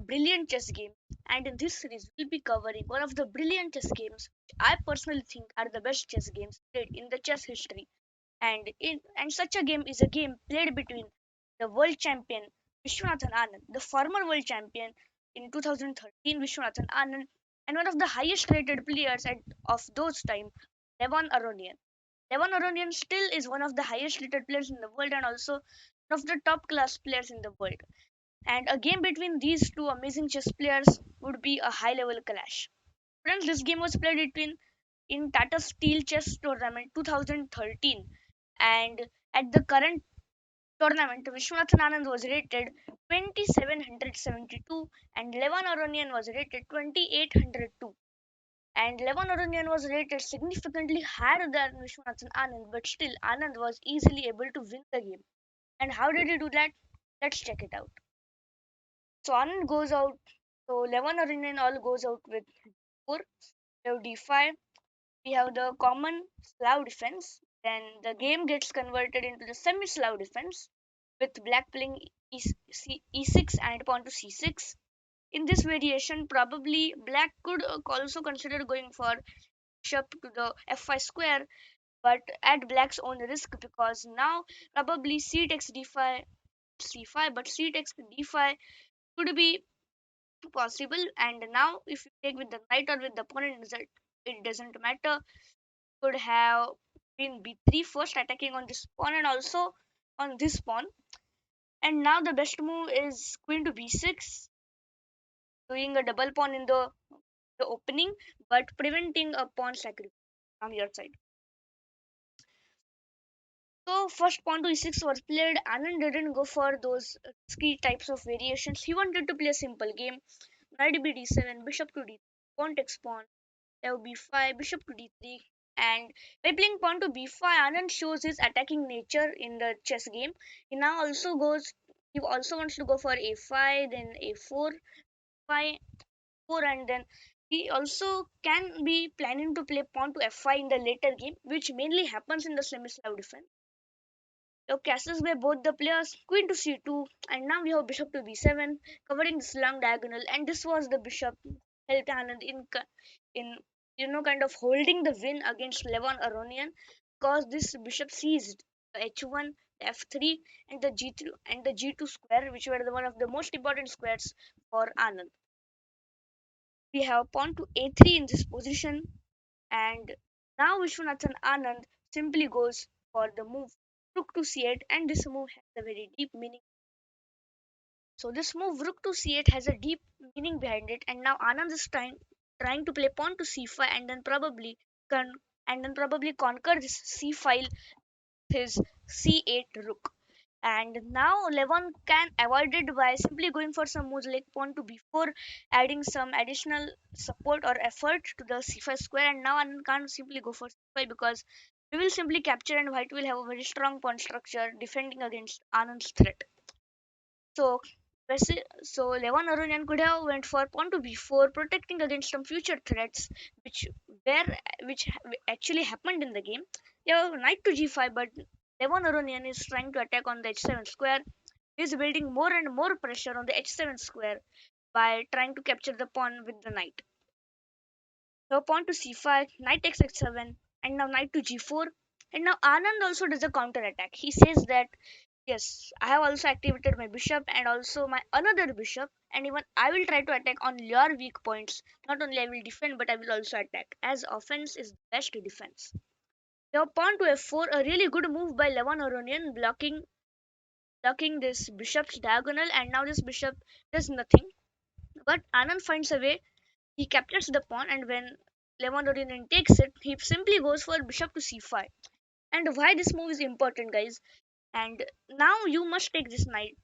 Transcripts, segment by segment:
brilliant chess games, and in this series we'll be covering one of the brilliant chess games which I personally think are the best chess games played in the chess history. And such a game is a game played between the world champion Viswanathan Anand, the former world champion in 2013 Viswanathan Anand, and one of the highest rated players of those time, Levon Aronian. Levon Aronian still is one of the highest rated players in the world and also one of the top class players in the world. And a game between these two amazing chess players would be a high level clash. Friends, this game was played between in Tata Steel Chess Tournament 2013, and at the current tournament, Viswanathan Anand was rated 2772 and Levon Aronian was rated 2802. And Levon Aronian was rated significantly higher than Viswanathan Anand, but still Anand was easily able to win the game. And how did he do that? Let's check it out. So Anand goes out. So Levon Aronian all goes out with 4. We have d5. We have the common Slav defense. Then the game gets converted into the semi-Slav defense with black playing e6 and pawn to c6. In this variation, probably black could also consider going for bishop to the f5 square, but at black's own risk because now probably c takes d5 c5, but c takes d5 could be possible. And now if you take with the knight or with the pawn, it doesn't matter. Could have been b3 first, attacking on this pawn and also on this pawn. And now the best move is queen to b6, doing a double pawn in the opening, but preventing a pawn sacrifice from your side. So first pawn to e6 was played. Anand didn't go for those risky types of variations. He wanted to play a simple game. Knight b d7, bishop to d3, pawn takes pawn, b5, bishop to d3. And by playing pawn to b5, Anand shows his attacking nature in the chess game. He now also goes. He also wants to go for a5, then a4, 5, 4, and then he also can be planning to play pawn to f5 in the later game, which mainly happens in the semi-Slav defense. Your castles by both the players, queen to c2, and now we have bishop to b7, covering this long diagonal. And this was the bishop helped Anand in kind of holding the win against Levon Aronian, because this bishop seized the h1, f3, and the g2 square, which were one of the most important squares for Anand. We have pawn to a3 in this position, and now Vishwanathan Anand simply goes for the move rook to c8, and this move has a very deep meaning. So this move rook to c8 has a deep meaning behind it, and now Anand is trying to play pawn to c5 and then con- probably conquer this c file with his c8 rook. And now Levon can avoid it by simply going for some moves like pawn to b4, adding some additional support or effort to the c5 square. And now Anand can't simply go for c5 because we will simply capture and white will have a very strong pawn structure defending against Anand's threat. So so Levon Aronian could have went for pawn to b4, protecting against some future threats, which were which actually happened in the game. Yeah, knight to g5, but Levon Aronian is trying to attack on the h7 square. He is building more and more pressure on the h7 square by trying to capture the pawn with the knight. So pawn to c5, knight takes h7, and now knight to g4. And now Anand also does a counter attack. He says that yes, I have also activated my bishop and also my another bishop, and even I will try to attack on your weak points. Not only I will defend, but I will also attack, as offense is the best defense. Now pawn to f4, a really good move by Levon Aronian, blocking this bishop's diagonal, and now this bishop does nothing. But Anand finds a way. He captures the pawn, and when Levon Aronian takes it, he simply goes for bishop to c5. And why this move is important, guys? And now you must take this knight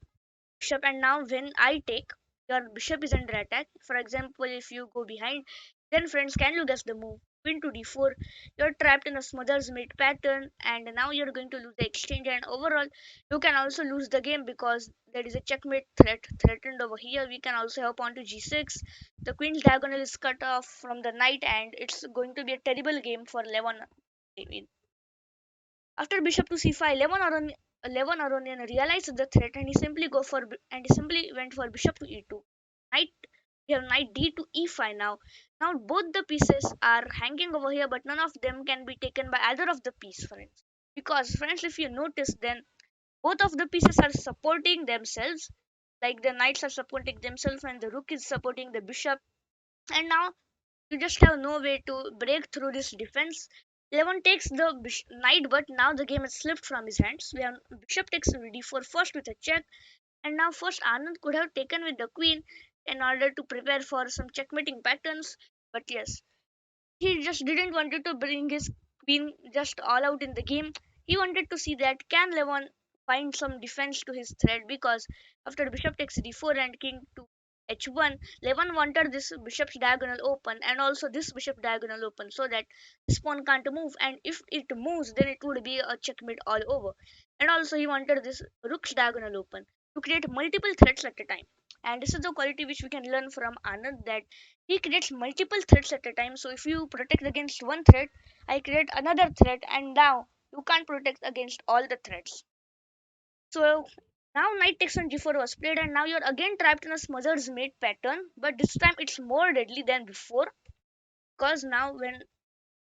bishop, and now when I take, your bishop is under attack. For example, if you go behind, then friends, can you guess the move? Queen to d4. You're trapped in a smother's mate pattern, and now you're going to lose the exchange, and overall you can also lose the game because there is a checkmate threatened over here. We can also have pawn to g6. The queen's diagonal is cut off from the knight, and it's going to be a terrible game for Levon. After bishop to c5, Levon Aronian realized the threat, and he simply went for bishop to e2. Knight, we have knight d to e5 now. Now both the pieces are hanging over here, but none of them can be taken by either of the piece, friends. Because friends, if you notice, then both of the pieces are supporting themselves. Like the knights are supporting themselves, and the rook is supporting the bishop. And now you just have no way to break through this defense. Levon takes the knight, but now the game has slipped from his hands. We have bishop takes d4 first with a check, and now first Anand could have taken with the queen in order to prepare for some checkmating patterns. But yes, he just didn't wanted to bring his queen just all out in the game. He wanted to see that can Levon find some defense to his threat, because after bishop takes d4 and king to h1, Levon wanted this bishop's diagonal open and also this bishop diagonal open so that this pawn can't move, and if it moves then it would be a checkmate all over. And also he wanted this rook's diagonal open to create multiple threats at a time. And this is the quality which we can learn from Anand, that he creates multiple threats at a time. So if you protect against one threat, I create another threat, and now you can't protect against all the threats. So now knight takes on g4 was played, and now you're again trapped in a smother's mate pattern, but this time it's more deadly than before, because now when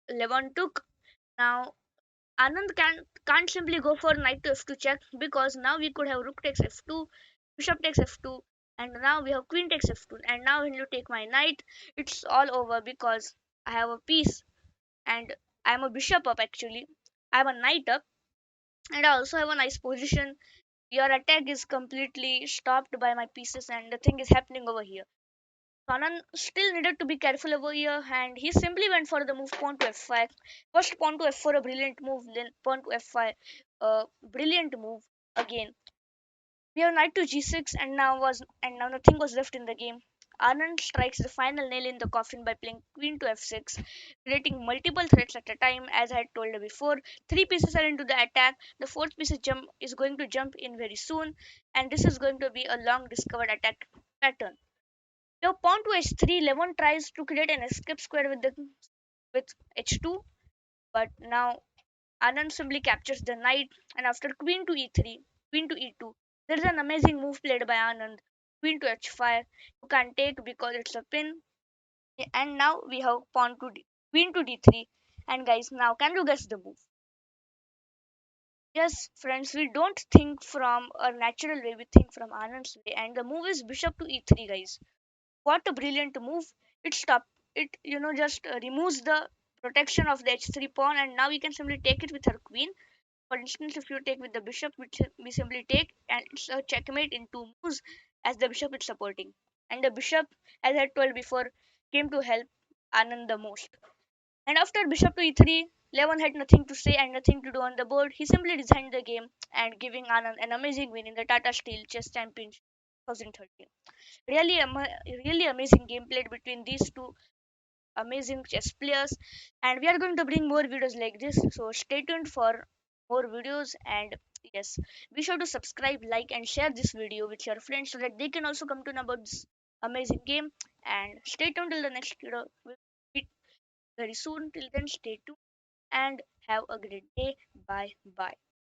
Levon took, now Anand can't simply go for knight to f2 check, because now we could have rook takes f2, bishop takes f2, and now we have queen takes f2. And now when you take my knight, it's all over, because I have a piece and I'm a bishop up actually. I have a knight up, and I also have a nice position. Your attack is completely stopped by my pieces, and the thing is happening over here. Anand still needed to be careful over here, and he simply went for the move pawn to f5. First pawn to f4, a brilliant move, then pawn to f5, a brilliant move again. We have knight to g6, and now nothing was left in the game. Anand strikes the final nail in the coffin by playing queen to f6, creating multiple threats at a time. As I had told you before, three pieces are into the attack. The fourth piece is going to jump in very soon, and this is going to be a long discovered attack pattern. Now pawn to h3, Levon tries to create an escape square with h2, but now Anand simply captures the knight, and after queen to e3, queen to e2, there is an amazing move played by Anand. Queen to h5, you can take because it's a pin, and now we have queen to d3. And guys, now can you guess the move? Yes, friends, we don't think from a natural way, we think from Anand's way, and the move is bishop to e3, guys. What a brilliant move! It just removes the protection of the h3 pawn, and now we can simply take it with her queen. For instance, if you take with the bishop, which we simply take, and it's a checkmate in two moves, as the bishop is supporting. And the bishop, as I told before, came to help Anand the most. And after bishop to e3, Levon had nothing to say and nothing to do on the board. He simply resigned the game and giving Anand an amazing win in the Tata Steel Chess Championship 2013. Really amazing game played between these two amazing chess players, and we are going to bring more videos like this, so stay tuned for more videos. And yes, be sure to subscribe, like, and share this video with your friends so that they can also come to know about this amazing game. And stay tuned till the next video. We'll meet very soon. Till then, stay tuned and have a great day. Bye bye.